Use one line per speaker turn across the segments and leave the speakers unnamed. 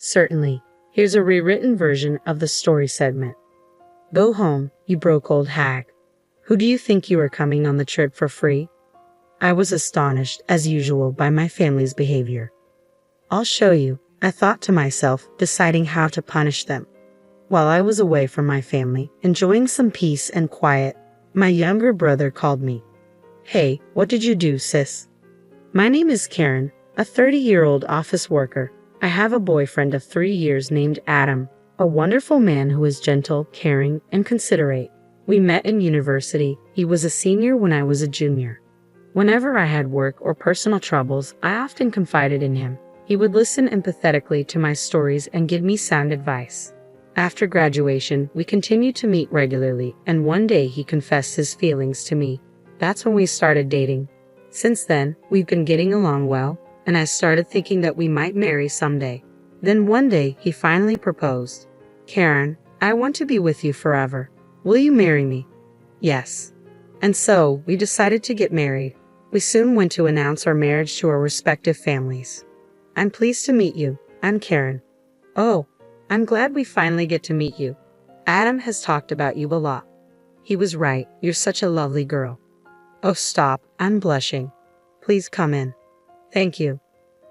Certainly. Here's a rewritten version of the story segment. Go home, you broke old hag. Who do you think you are coming on the trip for free? I was astonished, as usual, by my family's behavior. I'll show you, I thought to myself, deciding how to punish them. While I was away from my family, enjoying some peace and quiet, my younger brother called me. Hey, what did you do, sis? My name is Karen, a 30-year-old office worker. I have a boyfriend of 3 years named Adam, a wonderful man who is gentle, caring, and considerate. We met in university. He was a senior when I was a junior. Whenever I had work or personal troubles, I often confided in him. He would listen empathetically to my stories and give me sound advice. After graduation, we continued to meet regularly, and one day he confessed his feelings to me. That's when we started dating. Since then, we've been getting along well, and I started thinking that we might marry someday. Then one day, he finally proposed. Karen, I want to be with you forever. Will you marry me? Yes. And so, we decided to get married. We soon went to announce our marriage to our respective families. I'm pleased to meet you. I'm Karen. Oh, I'm glad we finally get to meet you. Adam has talked about you a lot. He was right. You're such a lovely girl. Oh, stop. I'm blushing. Please come in. Thank you.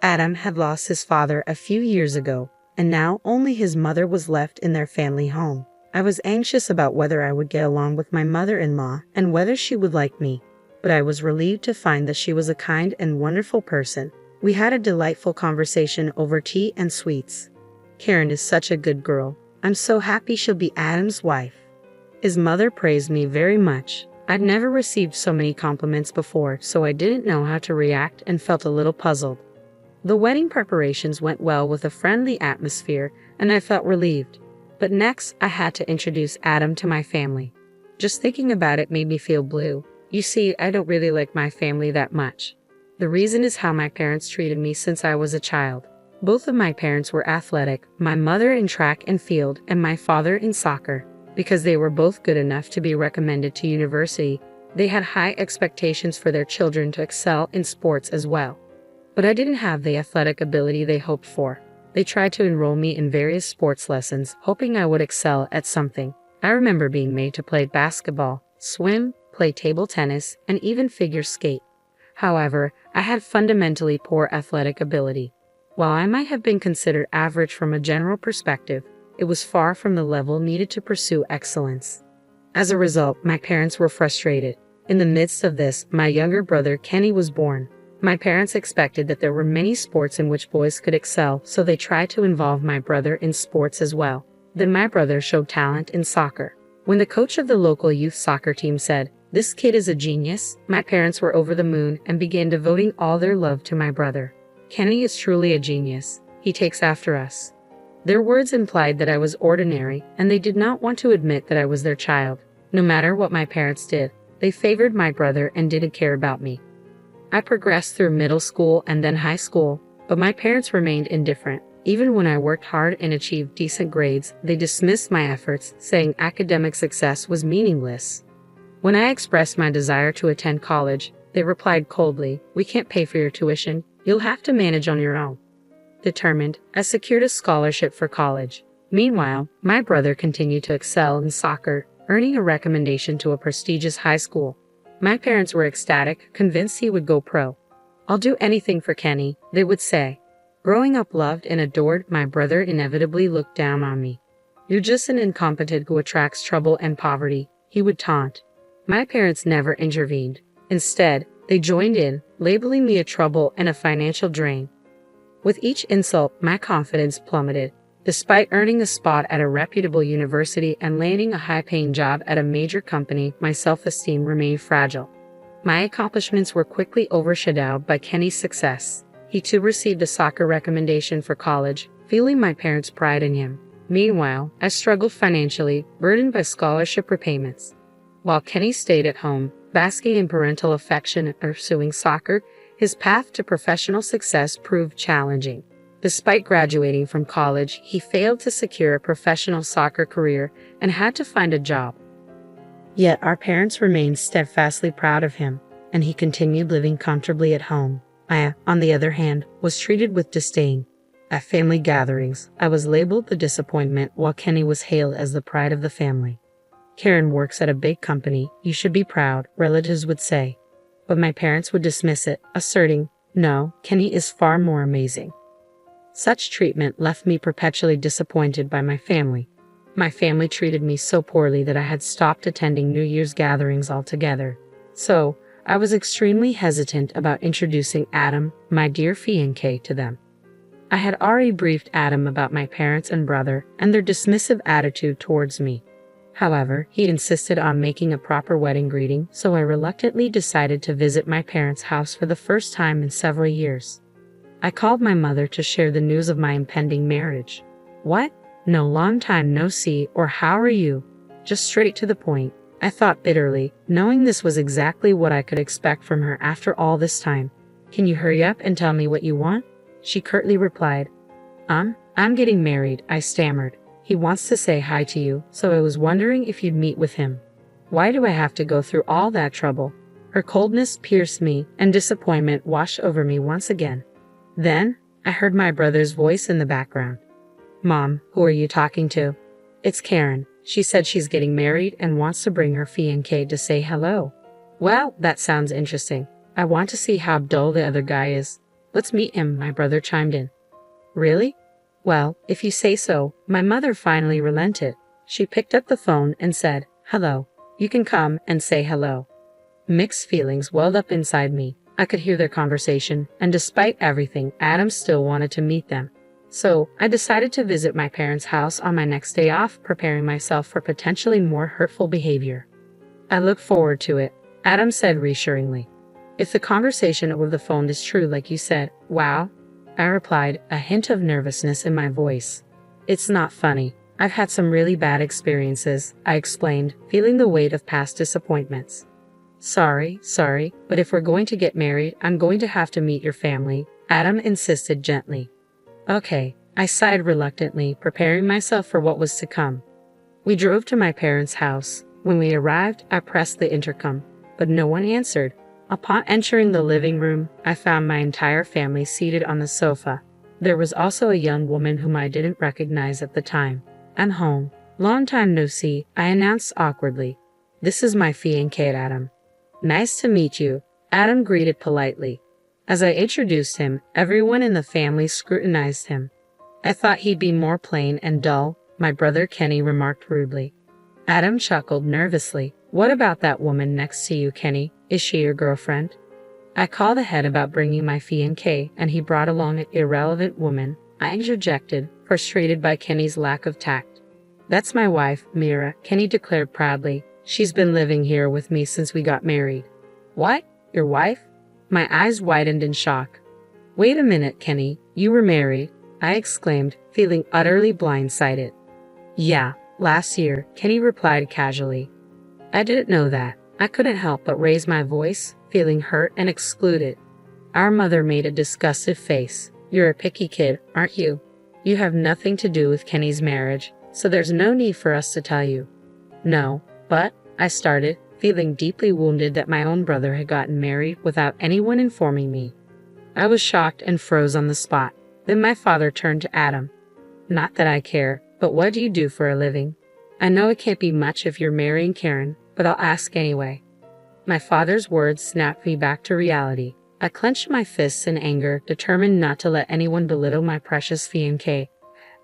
Adam had lost his father a few years ago, and now only his mother was left in their family home. I was anxious about whether I would get along with my mother-in-law and whether she would like me, but I was relieved to find that she was a kind and wonderful person. We had a delightful conversation over tea and sweets. Karen is such a good girl. I'm so happy she'll be Adam's wife. His mother praised me very much. I'd never received so many compliments before, so I didn't know how to react and felt a little puzzled. The wedding preparations went well with a friendly atmosphere, and I felt relieved. But next, I had to introduce Adam to my family. Just thinking about it made me feel blue. You see, I don't really like my family that much. The reason is how my parents treated me since I was a child. Both of my parents were athletic, my mother in track and field, and my father in soccer. Because they were both good enough to be recommended to university, they had high expectations for their children to excel in sports as well. But I didn't have the athletic ability they hoped for. They tried to enroll me in various sports lessons, hoping I would excel at something. I remember being made to play basketball, swim, play table tennis, and even figure skate. However, I had fundamentally poor athletic ability. While I might have been considered average from a general perspective, it was far from the level needed to pursue excellence. As a result, my parents were frustrated. In the midst of this, my younger brother Kenny was born. My parents expected that there were many sports in which boys could excel, so they tried to involve my brother in sports as well. Then my brother showed talent in soccer. When the coach of the local youth soccer team said, "This kid is a genius," my parents were over the moon and began devoting all their love to my brother. Kenny is truly a genius. He takes after us. Their words implied that I was ordinary, and they did not want to admit that I was their child. No matter what my parents did, they favored my brother and didn't care about me. I progressed through middle school and then high school, but my parents remained indifferent. Even when I worked hard and achieved decent grades, they dismissed my efforts, saying academic success was meaningless. When I expressed my desire to attend college, they replied coldly, "We can't pay for your tuition. You'll have to manage on your own." Determined, I secured a scholarship for college. Meanwhile, my brother continued to excel in soccer, earning a recommendation to a prestigious high school. My parents were ecstatic, convinced he would go pro. "I'll do anything for Kenny," they would say. Growing up loved and adored, my brother inevitably looked down on me. "You're just an incompetent who attracts trouble and poverty," he would taunt. My parents never intervened. Instead, they joined in, labeling me a trouble and a financial drain. With each insult, my confidence plummeted. Despite earning a spot at a reputable university and landing a high-paying job at a major company, my self-esteem remained fragile. My accomplishments were quickly overshadowed by Kenny's success. He too received a soccer recommendation for college, feeling my parents' pride in him. Meanwhile, I struggled financially, burdened by scholarship repayments. While Kenny stayed at home, basking in parental affection and pursuing soccer, his path to professional success proved challenging. Despite graduating from college, he failed to secure a professional soccer career and had to find a job. Yet our parents remained steadfastly proud of him, and he continued living comfortably at home. I, on the other hand, was treated with disdain. At family gatherings, I was labeled the disappointment while Kenny was hailed as the pride of the family. Karen works at a big company, you should be proud, relatives would say. But my parents would dismiss it, asserting, no, Kenny is far more amazing. Such treatment left me perpetually disappointed by my family. My family treated me so poorly that I had stopped attending New Year's gatherings altogether. So, I was extremely hesitant about introducing Adam, my dear fiancé, to them. I had already briefed Adam about my parents and brother and their dismissive attitude towards me. However, he insisted on making a proper wedding greeting, so I reluctantly decided to visit my parents' house for the first time in several years. I called my mother to share the news of my impending marriage. What? No, long time no see, or how are you? Just straight to the point, I thought bitterly, knowing this was exactly what I could expect from her after all this time. Can you hurry up and tell me what you want? She curtly replied. I'm getting married, I stammered. He wants to say hi to you, so I was wondering if you'd meet with him. Why do I have to go through all that trouble? Her coldness pierced me, and disappointment washed over me once again. Then, I heard my brother's voice in the background. Mom, who are you talking to? It's Karen. She said she's getting married and wants to bring her fiancé to say hello. Well, that sounds interesting. I want to see how dull the other guy is. Let's meet him, my brother chimed in. Really? Well, if you say so. My mother finally relented. She picked up the phone and said, hello. You can come and say hello. Mixed feelings welled up inside me. I could hear their conversation, and despite everything, Adam still wanted to meet them. So, I decided to visit my parents' house on my next day off, preparing myself for potentially more hurtful behavior. I look forward to it, Adam said reassuringly. If the conversation over the phone is true like you said, wow, I replied, a hint of nervousness in my voice. It's not funny. I've had some really bad experiences, I explained, feeling the weight of past disappointments. Sorry, but if we're going to get married, I'm going to have to meet your family, Adam insisted gently. Okay, I sighed reluctantly, preparing myself for what was to come. We drove to my parents' house. When we arrived, I pressed the intercom, but no one answered. Upon entering the living room, I found my entire family seated on the sofa. There was also a young woman whom I didn't recognize at the time. I'm home. Long time no see, I announced awkwardly. This is my fiancé, Adam. Nice to meet you, Adam greeted politely. As I introduced him, everyone in the family scrutinized him. I thought he'd be more plain and dull, my brother Kenny remarked rudely. Adam chuckled nervously. What about that woman next to you, Kenny? Is she your girlfriend? I called ahead about bringing my fiancé, and he brought along an irrelevant woman, I interjected, frustrated by Kenny's lack of tact. That's my wife, Mira, Kenny declared proudly. She's been living here with me since we got married. What? Your wife? My eyes widened in shock. Wait a minute, Kenny, you were married, I exclaimed, feeling utterly blindsided. Yeah, last year, Kenny replied casually. I didn't know that. I couldn't help but raise my voice, feeling hurt and excluded. Our mother made a disgusted face. You're a picky kid, aren't you? You have nothing to do with Kenny's marriage, so there's no need for us to tell you. No, but, I started, feeling deeply wounded that my own brother had gotten married without anyone informing me. I was shocked and froze on the spot. Then my father turned to Adam. Not that I care, but what do you do for a living? I know it can't be much if you're marrying Karen, but I'll ask anyway. My father's words snapped me back to reality. I clenched my fists in anger, determined not to let anyone belittle my precious fiancé.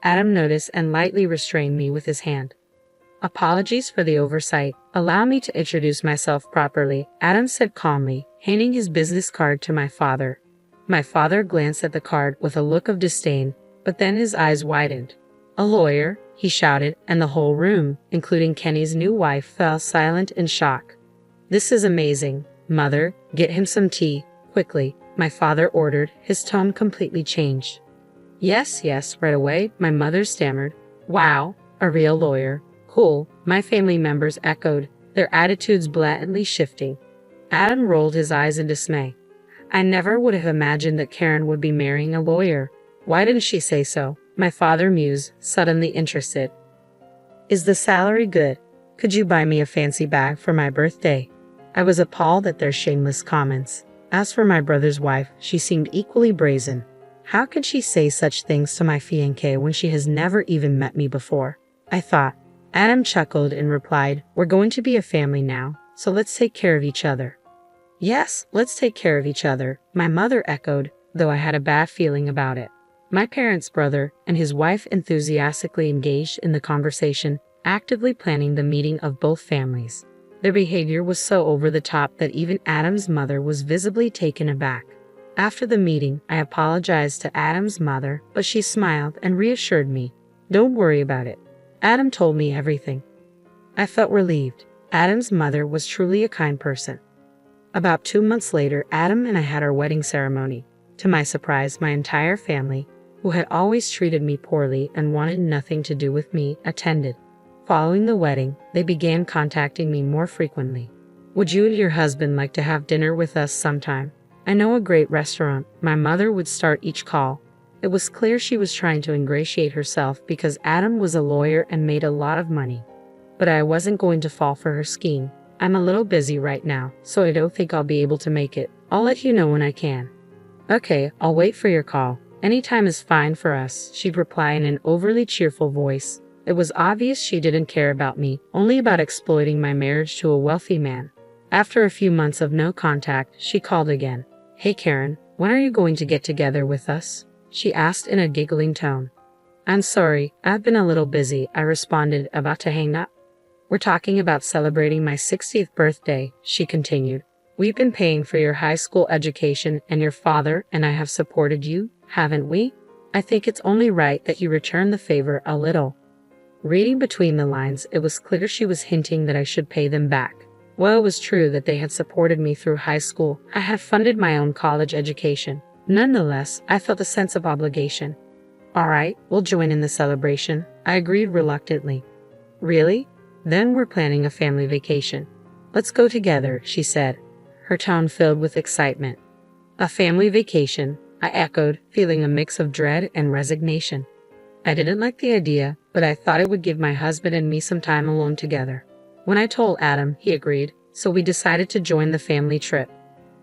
Adam noticed and lightly restrained me with his hand. Apologies for the oversight. Allow me to introduce myself properly, Adam said calmly, handing his business card to my father. My father glanced at the card with a look of disdain, but then his eyes widened. A lawyer, he shouted, and the whole room, including Kenny's new wife, fell silent in shock. This is amazing. Mother, get him some tea, quickly, my father ordered, his tone completely changed. Yes, right away, my mother stammered. Wow, a real lawyer. Cool, my family members echoed, their attitudes blatantly shifting. Adam rolled his eyes in dismay. I never would have imagined that Karen would be marrying a lawyer. Why didn't she say so? My father mused, suddenly interested. Is the salary good? Could you buy me a fancy bag for my birthday? I was appalled at their shameless comments. As for my brother's wife, she seemed equally brazen. How could she say such things to my fiancé when she has never even met me before? I thought. Adam chuckled and replied, "We're going to be a family now, so let's take care of each other." "Yes, let's take care of each other," my mother echoed, though I had a bad feeling about it. My parents' brother and his wife enthusiastically engaged in the conversation, actively planning the meeting of both families. Their behavior was so over the top that even Adam's mother was visibly taken aback. After the meeting, I apologized to Adam's mother, but she smiled and reassured me. "Don't worry about it. Adam told me everything." I felt relieved. Adam's mother was truly a kind person. About 2 months later, Adam and I had our wedding ceremony. To my surprise, my entire family, who had always treated me poorly and wanted nothing to do with me, attended. Following the wedding, they began contacting me more frequently. "Would you and your husband like to have dinner with us sometime? I know a great restaurant." My mother would start each call. It was clear she was trying to ingratiate herself because Adam was a lawyer and made a lot of money. But I wasn't going to fall for her scheme. "I'm a little busy right now, so I don't think I'll be able to make it. I'll let you know when I can." "Okay, I'll wait for your call. Any time is fine for us," she'd reply in an overly cheerful voice. It was obvious she didn't care about me, only about exploiting my marriage to a wealthy man. After a few months of no contact, she called again. "Hey Karen, when are you going to get together with us?" she asked in a giggling tone. "I'm sorry, I've been a little busy," I responded, about to hang up. "We're talking about celebrating my 60th birthday," she continued. "We've been paying for your high school education and your father and I have supported you, haven't we? I think it's only right that you return the favor a little." Reading between the lines, it was clear she was hinting that I should pay them back. While it was true that they had supported me through high school, I had funded my own college education. Nonetheless, I felt a sense of obligation. "All right, we'll join in the celebration," I agreed reluctantly. "Really? Then we're planning a family vacation. Let's go together," she said, her tone filled with excitement. "A family vacation," I echoed, feeling a mix of dread and resignation. I didn't like the idea, but I thought it would give my husband and me some time alone together. When I told Adam, he agreed, so we decided to join the family trip.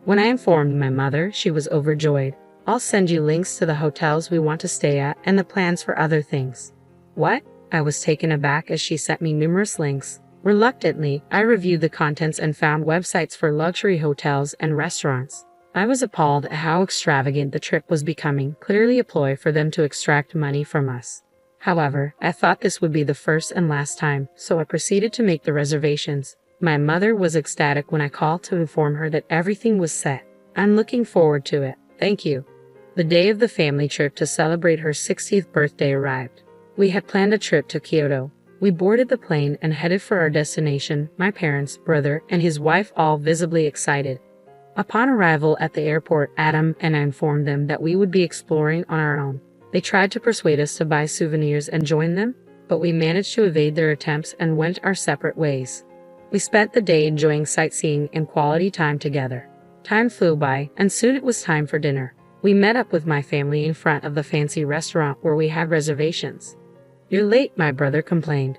When I informed my mother, she was overjoyed. "I'll send you links to the hotels we want to stay at and the plans for other things." "What?" I was taken aback as she sent me numerous links. Reluctantly, I reviewed the contents and found websites for luxury hotels and restaurants. I was appalled at how extravagant the trip was becoming, clearly a ploy for them to extract money from us. However, I thought this would be the first and last time, so I proceeded to make the reservations. My mother was ecstatic when I called to inform her that everything was set. "I'm looking forward to it. Thank you." The day of the family trip to celebrate her 60th birthday arrived. We had planned a trip to Kyoto. We boarded the plane and headed for our destination, my parents, brother, and his wife all visibly excited. Upon arrival at the airport, Adam and I informed them that we would be exploring on our own. They tried to persuade us to buy souvenirs and join them, but we managed to evade their attempts and went our separate ways. We spent the day enjoying sightseeing and quality time together. Time flew by, and soon it was time for dinner. We met up with my family in front of the fancy restaurant where we had reservations. "You're late," my brother complained.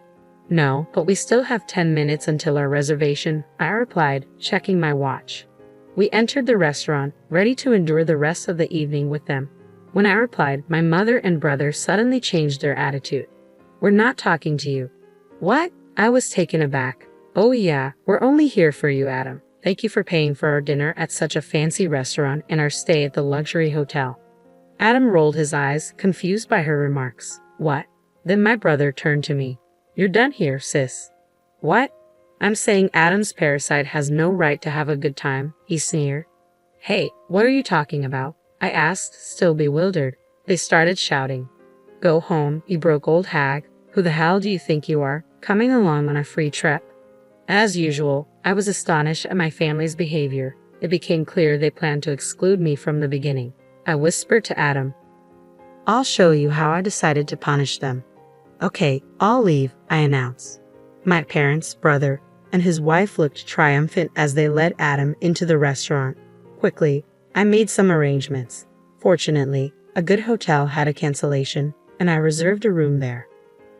"No, but we still have 10 minutes until our reservation," I replied, checking my watch. We entered the restaurant, ready to endure the rest of the evening with them. When I replied, my mother and brother suddenly changed their attitude. "We're not talking to you." "What?" I was taken aback. "Oh yeah, we're only here for you, Adam. Thank you for paying for our dinner at such a fancy restaurant and our stay at the luxury hotel." Adam rolled his eyes, confused by her remarks. "What?" Then my brother turned to me. "You're done here, sis." "What?" "I'm saying Adam's parasite has no right to have a good time," he sneered. "Hey, what are you talking about?" I asked, still bewildered. They started shouting. "Go home, you broke old hag. Who the hell do you think you are, coming along on a free trip?" As usual, I was astonished at my family's behavior. It became clear they planned to exclude me from the beginning. I whispered to Adam, "I'll show you how I decided to punish them." "Okay, I'll leave," I announced. My parents, brother, and his wife looked triumphant as they led Adam into the restaurant. Quickly, I made some arrangements. Fortunately, a good hotel had a cancellation, and I reserved a room there.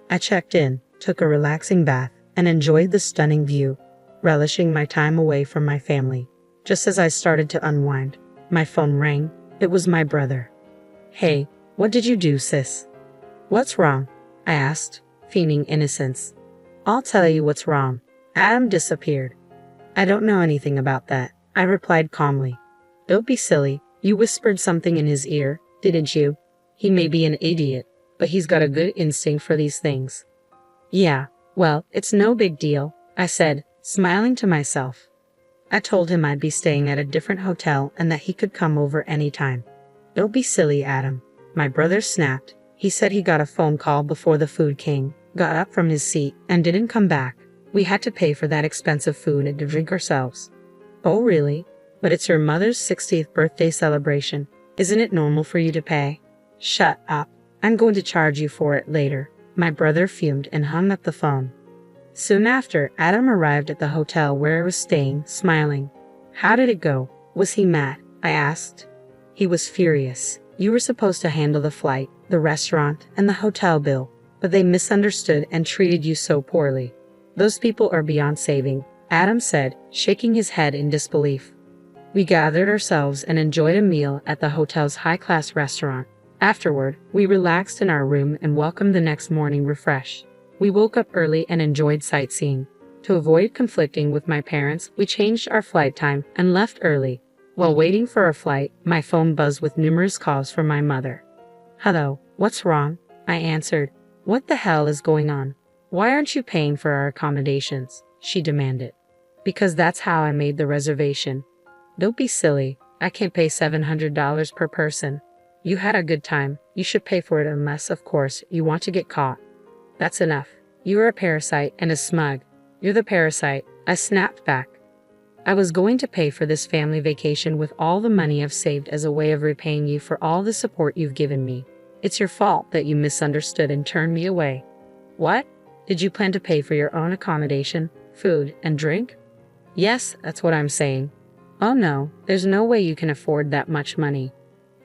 I checked in, took a relaxing bath, and enjoyed the stunning view, relishing my time away from my family. Just as I started to unwind, my phone rang. It was my brother. Hey, what did you do, sis? What's wrong? I asked, feigning innocence. I'll tell you what's wrong. Adam disappeared. I don't know anything about that, I replied calmly. Don't be silly. You whispered something in his ear, didn't you? He may be an idiot, but he's got a good instinct for these things. Yeah, well, it's no big deal, I said, smiling to myself. I told him I'd be staying at a different hotel and that he could come over anytime. Don't be silly, Adam. My brother snapped. He said he got a phone call before the food came, got up from his seat, and didn't come back. We had to pay for that expensive food and to drink ourselves. Oh, really? But it's your mother's 60th birthday celebration. Isn't it normal for you to pay? Shut up. I'm going to charge you for it later. My brother fumed and hung up the phone. Soon after, Adam arrived at the hotel where I was staying, smiling. How did it go? Was he mad? I asked. He was furious. You were supposed to handle the flight, the restaurant, and the hotel bill, but they misunderstood and treated you so poorly. Those people are beyond saving, Adam said, shaking his head in disbelief. We gathered ourselves and enjoyed a meal at the hotel's high-class restaurant. Afterward, we relaxed in our room and welcomed the next morning refreshed. We woke up early and enjoyed sightseeing. To avoid conflicting with my parents, we changed our flight time and left early. While waiting for our flight, my phone buzzed with numerous calls from my mother. Hello, what's wrong? I answered. What the hell is going on? Why aren't you paying for our accommodations? She demanded. Because that's how I made the reservation. Don't be silly. I can't pay $700 per person. You had a good time. You should pay for it unless, of course, you want to get caught. That's enough. You are a parasite and a smug. You're the parasite, I snapped back. I was going to pay for this family vacation with all the money I've saved as a way of repaying you for all the support you've given me. It's your fault that you misunderstood and turned me away. What? Did you plan to pay for your own accommodation, food, and drink? Yes, that's what I'm saying. Oh no, there's no way you can afford that much money.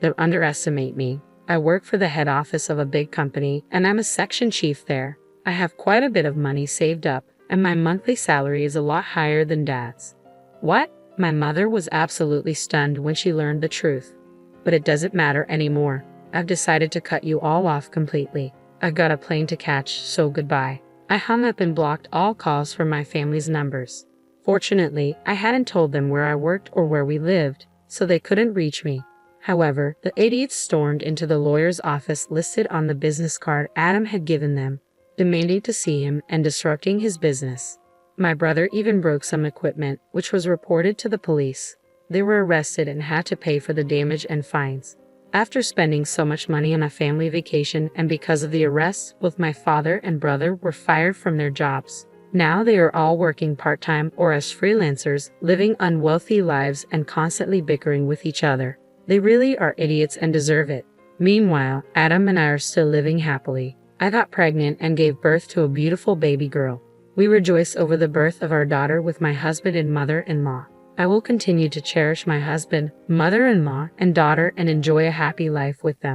Don't underestimate me. I work for the head office of a big company, and I'm a section chief there. I have quite a bit of money saved up, and my monthly salary is a lot higher than Dad's. What? My mother was absolutely stunned when she learned the truth. But it doesn't matter anymore. I've decided to cut you all off completely. I've got a plane to catch, so goodbye. I hung up and blocked all calls from my family's numbers. Fortunately, I hadn't told them where I worked or where we lived, so they couldn't reach me. However, the idiots stormed into the lawyer's office listed on the business card Adam had given them, demanding to see him and disrupting his business. My brother even broke some equipment, which was reported to the police. They were arrested and had to pay for the damage and fines. After spending so much money on a family vacation and because of the arrests, both my father and brother were fired from their jobs. Now they are all working part-time or as freelancers, living unwealthy lives and constantly bickering with each other. They really are idiots and deserve it. Meanwhile, Adam and I are still living happily. I got pregnant and gave birth to a beautiful baby girl. We rejoice over the birth of our daughter with my husband and mother-in-law. I will continue to cherish my husband, mother-in-law, and daughter and enjoy a happy life with them.